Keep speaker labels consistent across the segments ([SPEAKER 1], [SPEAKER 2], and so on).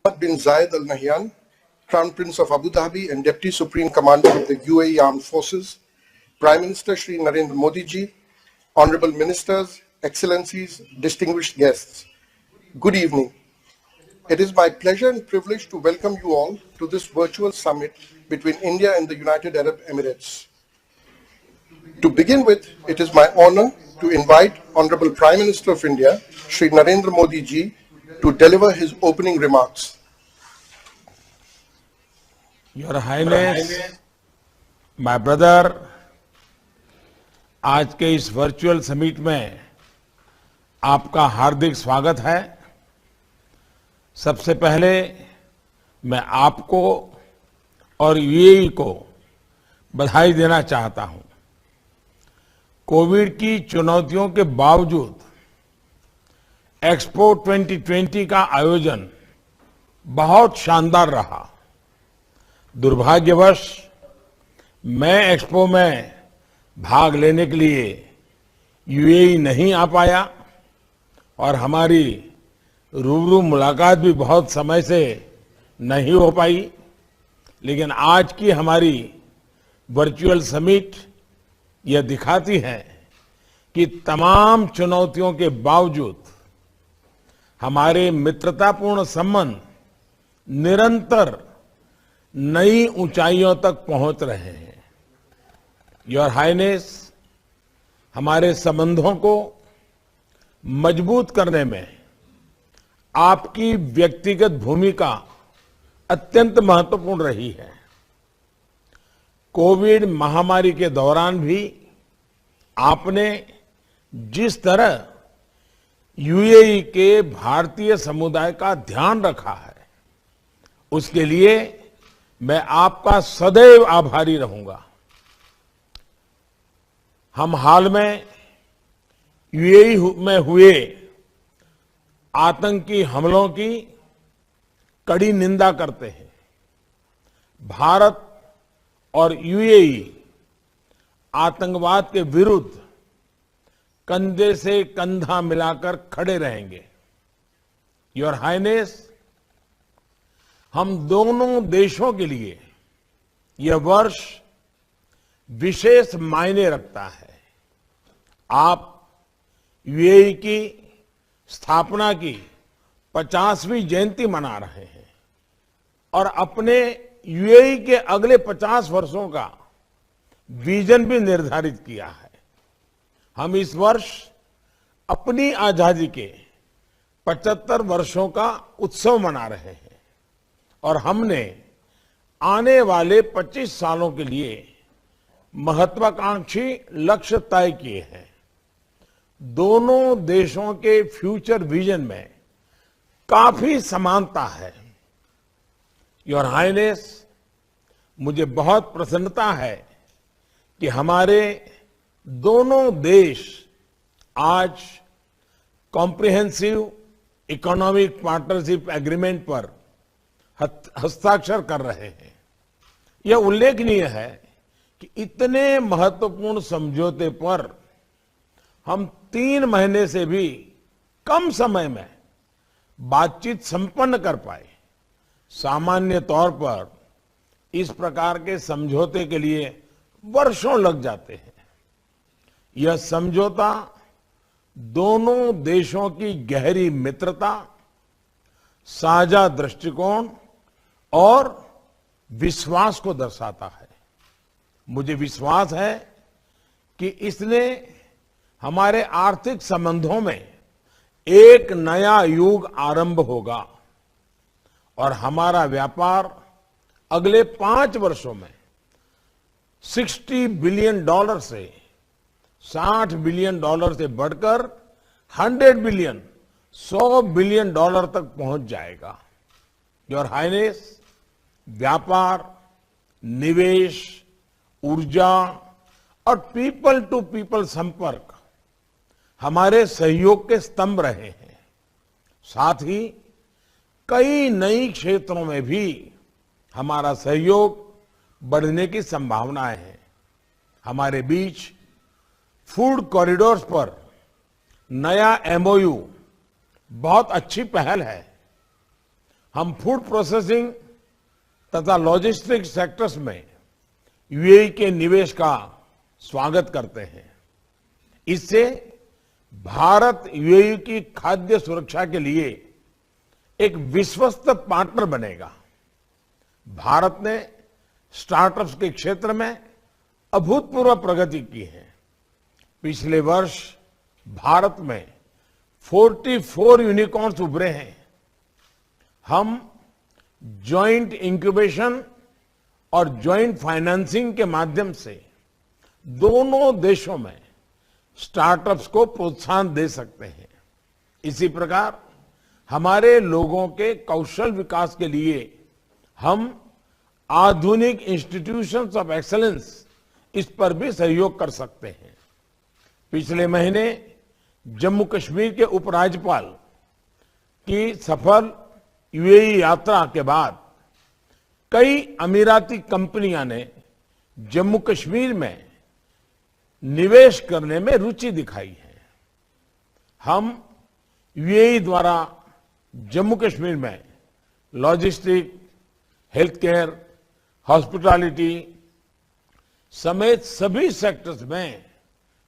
[SPEAKER 1] Mohammed bin Zayed Al Nahyan, Crown Prince of Abu Dhabi and Deputy Supreme Commander of the UAE Armed Forces, Prime Minister Shri Narendra Modi ji, Honorable Ministers, Excellencies, distinguished guests, good evening. It is my pleasure and privilege to welcome you all to this virtual summit between India and the United Arab Emirates. To begin with, it is my honor to invite Honorable Prime Minister of India, Shri Narendra Modi ji, to deliver his opening remarks.
[SPEAKER 2] Your Highness, my brother, आज के इस virtual summit में आपका हार्दिक स्वागत है। सबसे पहले मैं आपको और यूएई को बधाई देना चाहता हूं। कोविड की चुनौतियों के बावजूद एक्सपो 2020 का आयोजन बहुत शानदार रहा। दुर्भाग्यवश मैं एक्सपो में भाग लेने के लिए यूएई नहीं आ पाया और हमारी रूबरू मुलाकात भी बहुत समय से नहीं हो पाई, लेकिन आज की हमारी वर्चुअल समिट यह दिखाती है कि तमाम चुनौतियों के बावजूद हमारे मित्रतापूर्ण संबंध निरंतर नई ऊंचाइयों तक पहुंच रहे हैं। योर हाइनेस, हमारे संबंधों को मजबूत करने में आपकी व्यक्तिगत भूमिका अत्यंत महत्वपूर्ण रही है। कोविड महामारी के दौरान भी आपने जिस तरह यूएई के भारतीय समुदाय का ध्यान रखा है, उसके लिए मैं आपका सदैव आभारी रहूंगा। हम हाल में यूएई में हुए आतंकी हमलों की कड़ी निंदा करते हैं। भारत और यूएई आतंकवाद के विरुद्ध कंधे से कंधा मिलाकर खड़े रहेंगे। योर हाइनेस, हम दोनों देशों के लिए यह वर्ष विशेष मायने रखता है। आप यूएई की स्थापना की 50वीं जयंती मना रहे हैं और अपने यूएई के अगले 50 वर्षों का विजन भी निर्धारित किया है। हम इस वर्ष अपनी आजादी के 75 वर्षों का उत्सव मना रहे हैं और हमने आने वाले 25 सालों के लिए महत्वाकांक्षी लक्ष्य तय किए हैं। दोनों देशों के फ्यूचर विजन में काफी समानता है। योर हाइनेस, मुझे बहुत प्रसन्नता है कि हमारे दोनों देश आज कॉम्प्रिहेंसिव इकोनॉमिक पार्टनरशिप एग्रीमेंट पर हस्ताक्षर कर रहे हैं। यह उल्लेखनीय है कि इतने महत्वपूर्ण समझौते पर हम 3 महीने से भी कम समय में बातचीत संपन्न कर पाए। सामान्य तौर पर इस प्रकार के समझौते के लिए वर्षों लग जाते हैं। यह समझौता दोनों देशों की गहरी मित्रता, साझा दृष्टिकोण और विश्वास को दर्शाता है। मुझे विश्वास है कि इसने हमारे आर्थिक संबंधों में एक नया युग आरंभ होगा और हमारा व्यापार अगले 5 वर्षों में $60 बिलियन से $60 बिलियन से बढ़कर 100 बिलियन $100 बिलियन तक पहुंच जाएगा। योर हाइनेस, व्यापार, निवेश, ऊर्जा और पीपल टू पीपल संपर्क हमारे सहयोग के स्तंभ रहे हैं। साथ ही कई नई क्षेत्रों में भी हमारा सहयोग बढ़ने की संभावनाएं हैं। हमारे बीच फूड कॉरिडोर्स पर नया एमओयू बहुत अच्छी पहल है। हम फूड प्रोसेसिंग तथा लॉजिस्टिक सेक्टर्स में यूएई के निवेश का स्वागत करते हैं। इससे भारत यूएई की खाद्य सुरक्षा के लिए एक विश्वस्त पार्टनर बनेगा। भारत ने स्टार्टअप्स के क्षेत्र में अभूतपूर्व प्रगति की है। पिछले वर्ष भारत में 44 यूनिकॉर्न्स उभरे हैं। हम जॉइंट इंक्यूबेशन और जॉइंट फाइनेंसिंग के माध्यम से दोनों देशों में स्टार्टअप्स को प्रोत्साहन दे सकते हैं। इसी प्रकार हमारे लोगों के कौशल विकास के लिए हम आधुनिक इंस्टीट्यूशंस ऑफ एक्सीलेंस इस पर भी सहयोग कर सकते हैं। पिछले महीने जम्मू कश्मीर के उपराज्यपाल की सफल यूएई यात्रा के बाद कई अमीराती कंपनियां ने जम्मू कश्मीर में निवेश करने में रुचि दिखाई है। हम यूएई द्वारा जम्मू कश्मीर में लॉजिस्टिक, हेल्थ केयर, हॉस्पिटैलिटी समेत सभी सेक्टर्स में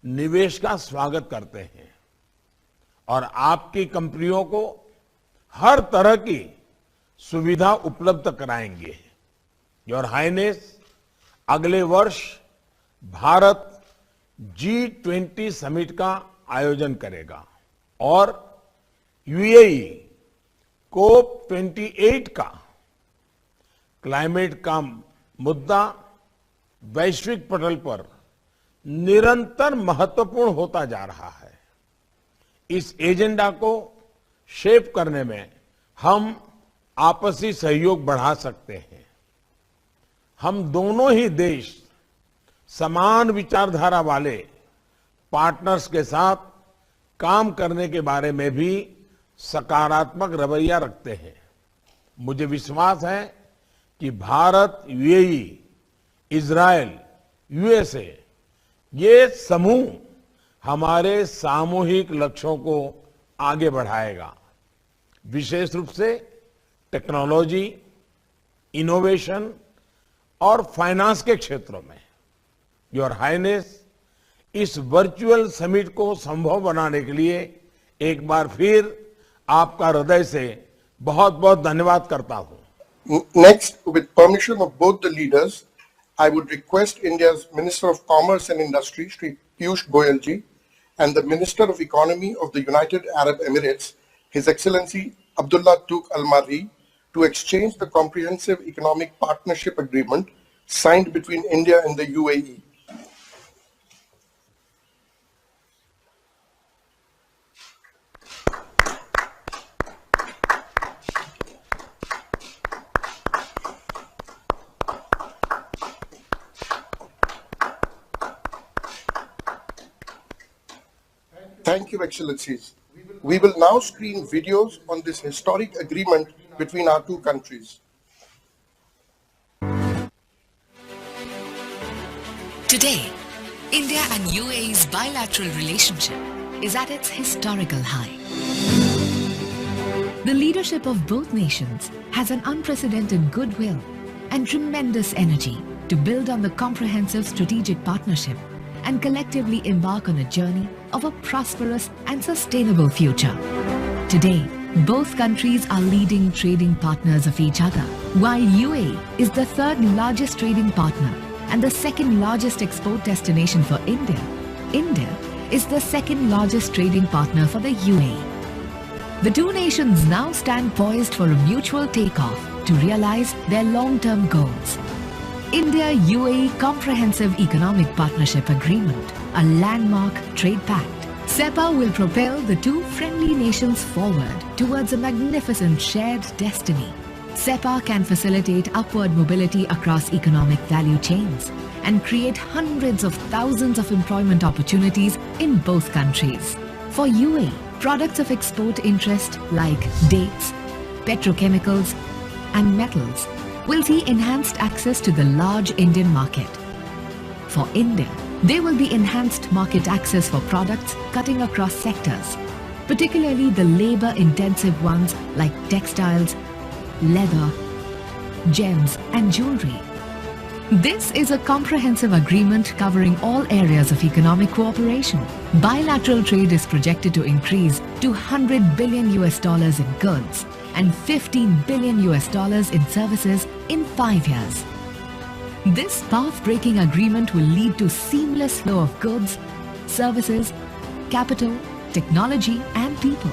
[SPEAKER 2] निवेश का स्वागत करते हैं और आपकी कंपनियों को हर तरह की सुविधा उपलब्ध कराएंगे। योर हाइनेस, अगले वर्ष भारत G20 समिट का आयोजन करेगा और यूएई COP28 का क्लाइमेट का मुद्दा वैश्विक पटल पर निरंतर महत्वपूर्ण होता जा रहा है। इस एजेंडा को शेप करने में हम आपसी सहयोग बढ़ा सकते हैं। हम दोनों ही देश समान विचारधारा वाले पार्टनर्स के साथ काम करने के बारे में भी सकारात्मक रवैया रखते हैं। मुझे विश्वास है कि भारत, यूएई, इजरायल, यूएसए ये समूह हमारे सामूहिक लक्ष्यों को आगे बढ़ाएगा, विशेष रूप से टेक्नोलॉजी, इनोवेशन और फाइनेंस के क्षेत्रों में। योर हाइनेस, इस वर्चुअल समिट को संभव बनाने के लिए एक बार फिर आपका हृदय से बहुत बहुत धन्यवाद करता हूं।
[SPEAKER 1] Next, with permission of both the leaders, I would request India's Minister of Commerce and Industry, Shri Piyush Goyal ji, and the Minister of Economy of the United Arab Emirates, His Excellency Abdullah Tuq Al Marri, to exchange the Comprehensive Economic Partnership Agreement signed between India and the UAE. Thank you, Excellencies. We will now screen videos on this historic agreement between our two countries.
[SPEAKER 3] Today, India and UAE's bilateral relationship is at its historical high. The leadership of both nations has an unprecedented goodwill and tremendous energy to build on the comprehensive strategic partnership and collectively embark on a journey of a prosperous and sustainable future. Today, both countries are leading trading partners of each other. While UAE is the third largest trading partner and the second largest export destination for India, India is the second largest trading partner for the UAE. The two nations now stand poised for a mutual takeoff to realize their long-term goals. India-UAE Comprehensive Economic Partnership Agreement, a landmark trade pact. CEPA will propel the two friendly nations forward towards a magnificent shared destiny. CEPA can facilitate upward mobility across economic value chains and create hundreds of thousands of employment opportunities in both countries. For UAE, products of export interest like dates, petrochemicals and metals will see enhanced access to the large Indian market. For India, there will be enhanced market access for products cutting across sectors, particularly the labor-intensive ones like textiles, leather, gems and jewelry. This is a comprehensive agreement covering all areas of economic cooperation. Bilateral trade is projected to increase to $100 billion in goods and $15 billion in services in 5 years. This path-breaking agreement will lead to seamless flow of goods, services, capital, technology and people,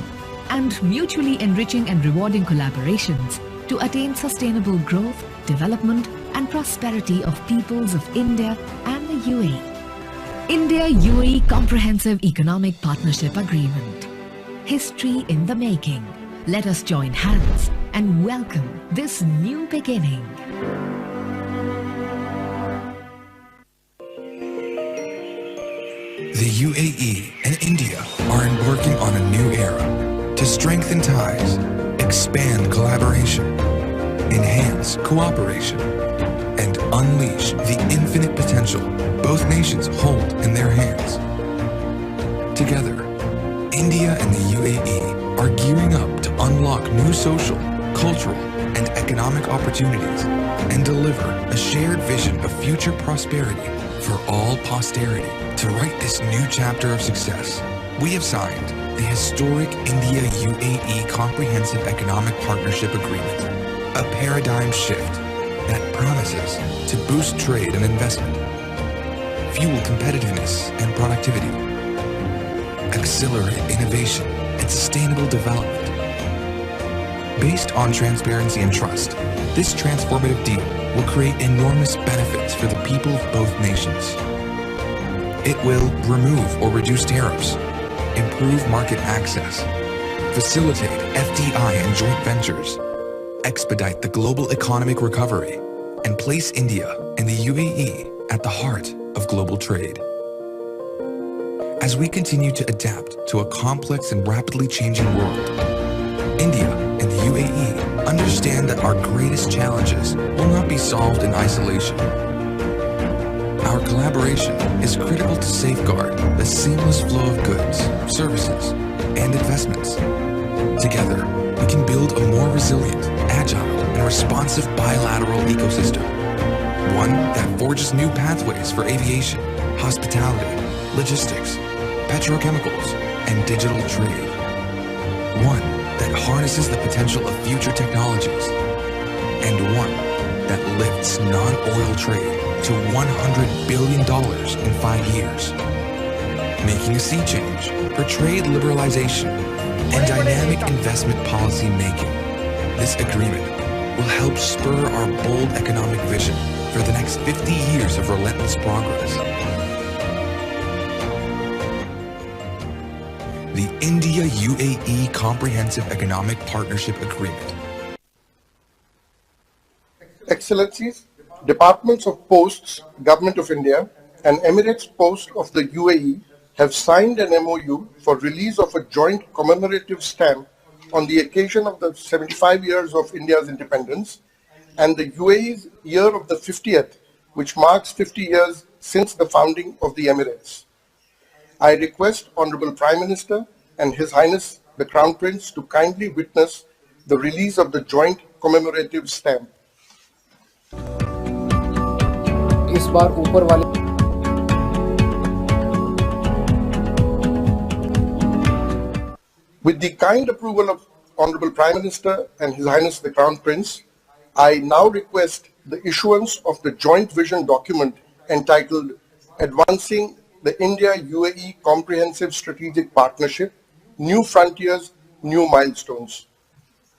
[SPEAKER 3] and mutually enriching and rewarding collaborations to attain sustainable growth, development and prosperity of peoples of India and the UAE. India-UAE Comprehensive Economic Partnership Agreement. History in the making. Let us join hands and welcome this new beginning.
[SPEAKER 4] The UAE and India are embarking on a new era to strengthen ties, expand collaboration, enhance cooperation, and unleash the infinite potential both nations hold in their hands. Together, India and the UAE are gearing up to unlock new social, cultural, and economic opportunities and deliver a shared vision of future prosperity for all posterity. To write this new chapter of success, we have signed the historic India-UAE Comprehensive Economic Partnership Agreement, a paradigm shift that promises to boost trade and investment, fuel competitiveness and productivity, accelerate innovation and sustainable development. Based on transparency and trust, this transformative deal will create enormous benefits for the people of both nations. It will remove or reduce tariffs, improve market access, facilitate FDI and joint ventures, expedite the global economic recovery, and place India and the UAE at the heart of global trade. As we continue to adapt to a complex and rapidly changing world, India and the UAE understand that our greatest challenges will not be solved in isolation. Our collaboration is critical to safeguard the seamless flow of goods, services, and investments. Together, we can build a more resilient, agile, and responsive bilateral ecosystem. One that forges new pathways for aviation, hospitality, logistics, petrochemicals, and digital trade. One that harnesses the potential of future technologies. And one that lifts non-oil trade to $100 billion in 5 years, making a sea change for trade liberalization and dynamic investment policy making. This agreement will help spur our bold economic vision for the next 50 years of relentless progress. The India-UAE Comprehensive Economic Partnership Agreement.
[SPEAKER 1] Excellencies, Departments of Posts, Government of India, and Emirates Post of the UAE have signed an MOU for release of a joint commemorative stamp on the occasion of the 75 years of India's independence and the UAE's year of the 50th, which marks 50 years since the founding of the Emirates. I request Honorable Prime Minister and His Highness the Crown Prince to kindly witness the release of the joint commemorative stamp.
[SPEAKER 5] इस बार ऊपर वाले
[SPEAKER 1] With the kind approval of Honorable Prime Minister and His Highness the Crown Prince, I now request the issuance of the joint vision document entitled Advancing the India-UAE Comprehensive Strategic Partnership, New Frontiers, New Milestones.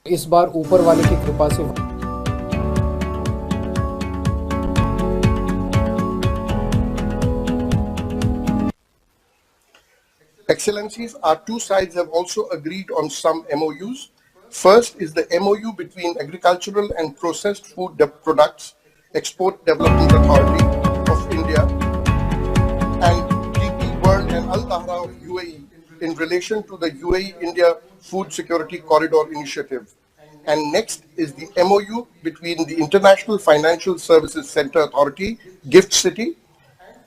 [SPEAKER 5] इस बार ऊपर वाले की कृपा से
[SPEAKER 1] Excellencies, our two sides have also agreed on some MOUs. First is the MOU between Agricultural and Processed Food Products Export Development Authority of India and DP World and Al Tahra of UAE in relation to the UAE-India Food Security Corridor Initiative. And next is the MOU between the International Financial Services Center Authority, GIFT City,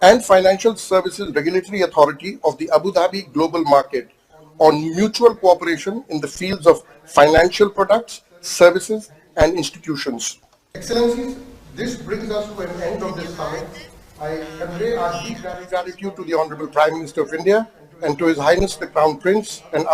[SPEAKER 1] and Financial Services Regulatory Authority of the Abu Dhabi Global Market on mutual cooperation in the fields of financial products, services, and institutions. Excellencies, this brings us to an end of this summit. I convey our deep gratitude to the Honorable Prime Minister of India and to His Highness the Crown Prince and other